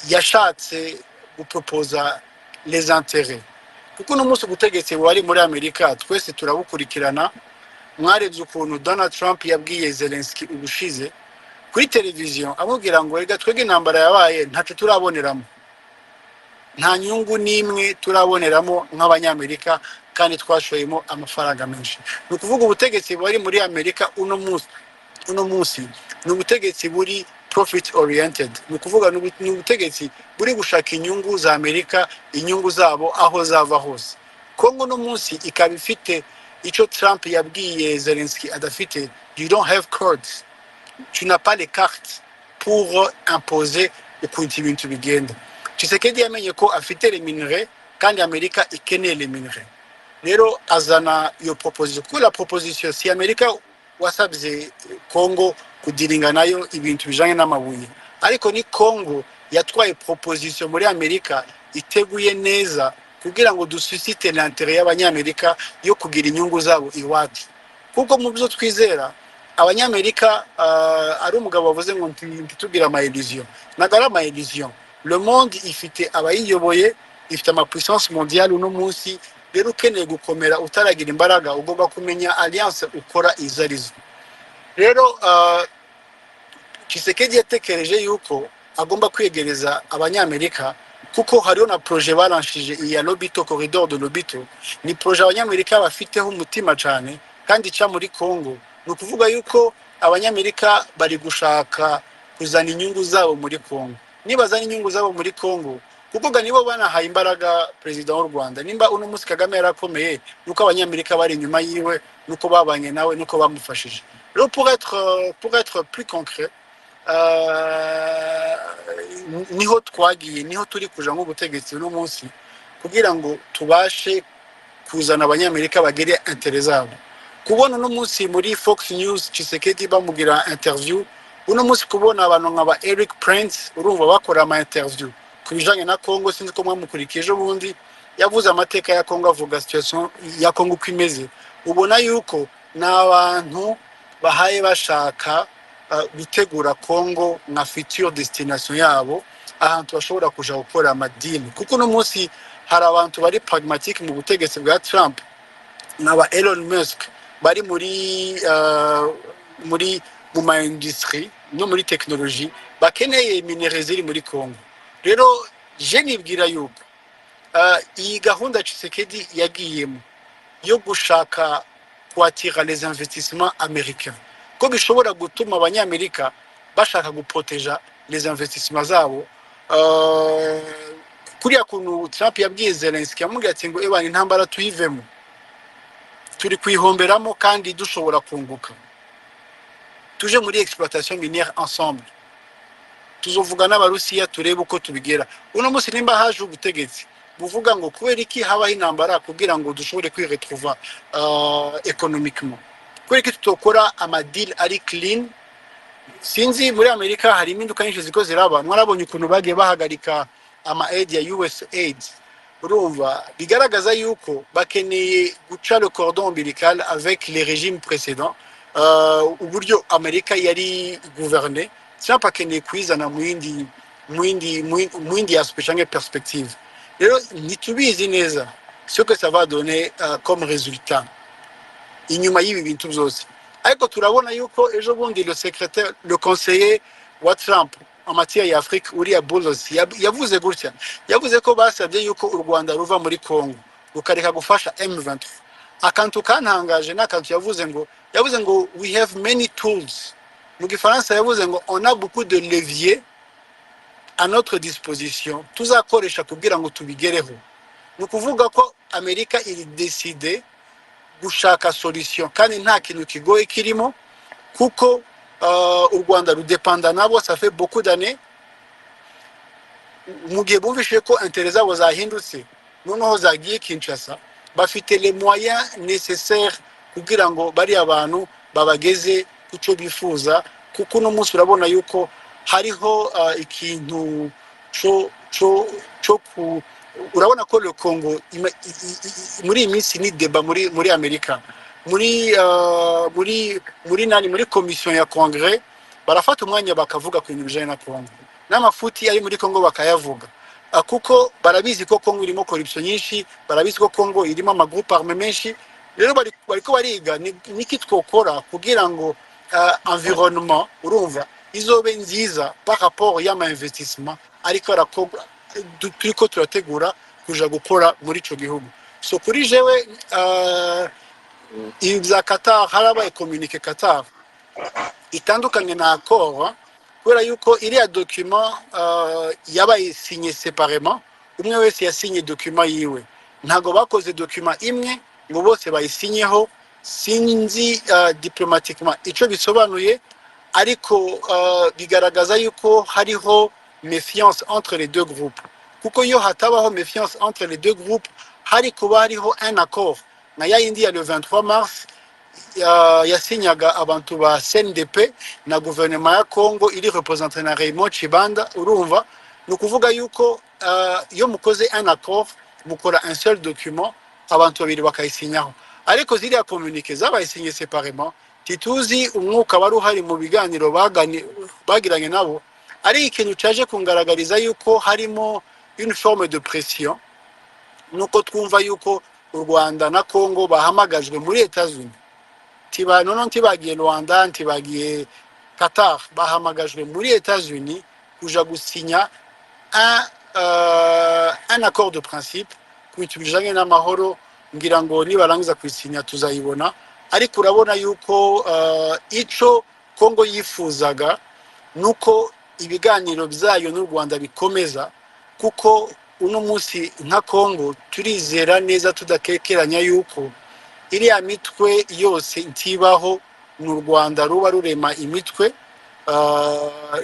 yashatse gupropoza les intérêts kuko uno munsi ubutegetsi wari muri Amerika twese turabukurikirana. Mwarebye ukuntu Donald Trump yabwiye Zelensky ubushize kuri televiziyo amubwira ngo rega twege intambara yabaye ntaco turaboneramo, nta nyungu nimwe turaboneramo nk'abanyamerika kandi twashoyemo amafaranga menshi. Ni ukuvuga ubutegetsi buri muri Amerika uno munsi ni ubutegetsi buri profit oriented. Ni ukuvuga ni ubutegetsi buri gushaka inyungu za Amerika, inyungu zabo aho zava hose. Kongo uno munsi ikaba ifite ico Trump yabwiye Zelensky adafite: you don't have cards, tu n'as pas les cartes pour imposer ukuntu ibintu bigenda. Tshisekedi yamenye ko afite les minerais kandi Amerika ikeneye les minerais. Rero azana iyo proposition. Kuko la proposition si Amerika wasabye Kongo kudiringa nayo ibintu bijanye n'amabuye, ariko ni Kongo yatwaye proposition muri Amerika iteguye neza kugira ngo dususite l'intérêt y'abanyamerika yo kugira inyungu zabo iwacu. Kuko mu byo twizera abanyamerika ari umugabo wavuze ngo ntitugira ama illusion, nagara ama illusion. Le monde ifite abayiyoboye, ifite ama puissance mondiale uno munsi. Rero ukeneye gukomera utaragira imbaraga ugomba kumenya alliance ukora izarizo. Rero Tshisekedi yatekereje yuko agomba kwegereza abanyamerika kuko hariho na projet baranshije iya Lobito, corridor de Lobito. Ni projet abanyamerika bafiteho umutima cyane kandi cya muri Kongo. Ni ukuvuga yuko abanyamerika bari gushaka kuzana inyungu zabo muri Kongo. Nibazana inyungu zabo muri Kongo kuko nibo banahaye imbaraga president w'u Rwanda. Nimba uno munsi Kagame yarakomeye nuko abanyamerika bari inyuma yiwe, nuko babanye nawe, nuko bamufashije. Rero pour être plus concret, niho twagiye, niho turi kuja nk'ubutegetsi uno munsi kugira ngo tubashe kuzana abanyamerika bagere intérêt zabo. Kubona uno munsi muri Fox News Tshisekedi bamugira interview, uno munsi kubona abantu nk'aba Eric Prince urumva bakora ama interview kubijanye na Kongo, sinzi ko mwamukurikije ubundi yavuze amateka ya Kongo, avuga situation ya Kongo kwimeze. Ubona yuko n'abantu bahaye bashaka gutegura Kongo nka future destination yabo, ahantu bashobora kuja gukora amadini. Kuko uno munsi hari abantu bari pragmatique mu butegetsi bwa Trump n'aba Elon Musk bari mu ma industrie no muri technologie bakeneye minerais ziri muri Kongo. Rero je nibwira yuko iyi gahunda Tshisekedi yagiyemo yo gushaka kwatira les investissements américains ko bishobora gutuma abanyamerika bashaka guproteja les investissements zabo. Kuriya kuntu Trump yabwiye Zelensky amubwira ati ngo ebana intambara tuyivemo, turi kwihomberamo kandi dushobora kunguka, tuje muri exploitation minière ensemble, tuzovuga n'abarusiya turebe uko tubigera. Uno munsi nimba haje ubutegetsi buvuga ngo kubera iki habaho intambara kugira ngo dushobore kwiretrouva économiquement, kubera iki tutokora amadil ari clean. Sinzi muri Amerika hari impinduka nyinshi ziko ziraba, mwarabonye ukuntu bagiye bahagarika ama aid ya USAID. Urumva bigaragaza yuko bakeneye guca le cordon ombilical avec les régimes précédents. Uburyo Amerika yari gouverné Trump akeneye kwizana mu yindi aspect cyangwa perspective. Rero ntitubizi neza ce que ça va donner comme résultat inyuma y'ibi bintu byose, ariko turabona yuko ejo bundi le conseiller wa Trump en matière ya Afrique uriya Bullock yavuze gutya, yavuze ko basabye yuko u Rwanda ruva muri Kongo rukareka gufasha M23. Akantu kantangaje n'akantu yavuze ngo we have many tools. Mu Gifaransa yavuze ngo on a beaucoup de leviers à notre disposition tuzakoresha kugira ngo tubigereho. Ni ukuvuga ko Amerika iri décider gushaka solution kandi nta kintu kigoye kirimo kuko u Rwanda rudependa nabo, ça fait beaucoup d'années. Mu gihe bumvishe ko intérêt zabo zahindutse noneho zagiye Kinshasa, bafite les moyens nécessaires kugira ngo bari abantu babageze kuco bifuza. Kuko no munsi urabona yuko hariho ikintu urabona ko le Congo muri iminsi ni débat muri Amerika, muri commission ya Congrès barafata umwanya bakavuga ku bintu bijanye na Congo. n'amafuti ari muri Congo bakayavuga. Kuko barabizi ko Congo irimo corruption nyinshi, barabizi ko Congo irimo amagroupe arme menshi. Rero bariko bariga niki twokora kugira ngo environnement urumva izobe nziza par rapport y'ama investissement ariko arakorwa turiko turategura kuja gukora muri ico gihugu. So kuri jewe ibya Qatar harabaye communiqué Qatar itandukanye na accord kubera yuko iriya document yabaye signé séparément, umwe wese yasinye document yiwe, ntago bakoze document imwe ngo bose bayisinyeho. Sinzi diplomatiquement ico bisobanuye, ariko bigaragaza yuko hariho méfiance entre les deux groupes, kuko iyo hatabaho méfiance entre les deux groupes hari kuba hariho un accord na ya yindi ya le 23 mars yasinyaga abantu ba CNDP na gouvernement ya Congo iri representé na Raymond Chibanda. Urumva nukuvuga yuko iyo mukoze un accord mukora un seul document abantu babiri bakayisinyaho, ariko ziriya communiqué zabayisinye séparément. Tituzi umwuka wari uhari mu biganiro bagiranye nabo, ari ikintu caje kungaragariza yuko harimo une forme de pression, nuko twumva yuko u Rwanda na Congo bahamagajwe muri Etats-Unis. Noneho ntibagiye Rwanda, ntibagiye Qatar, bahamagajwe muri Etats-Unis kuja gusinya un accord de principe ku bintu bijanye n'amahoro. Ngira ngo nibarangiza kwisinya tuzayibona, ariko urabona yuko ico Congo yifuzaga nuko ibiganiro byayo n'u Rwanda bikomeza, kuko uno munsi nka Congo turizera neza tudakekeranya yuko iriya mitwe yose ntibaho mu Rwanda ruba rurema imitwe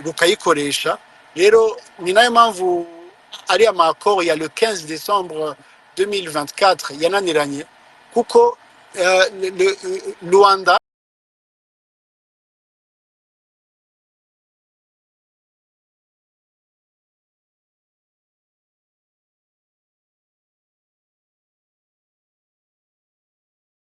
rukayikoresha. Rero ni nayo mpamvu ari amakoro ya le 15 décembre 2024 yananiranye, kuko Rwanda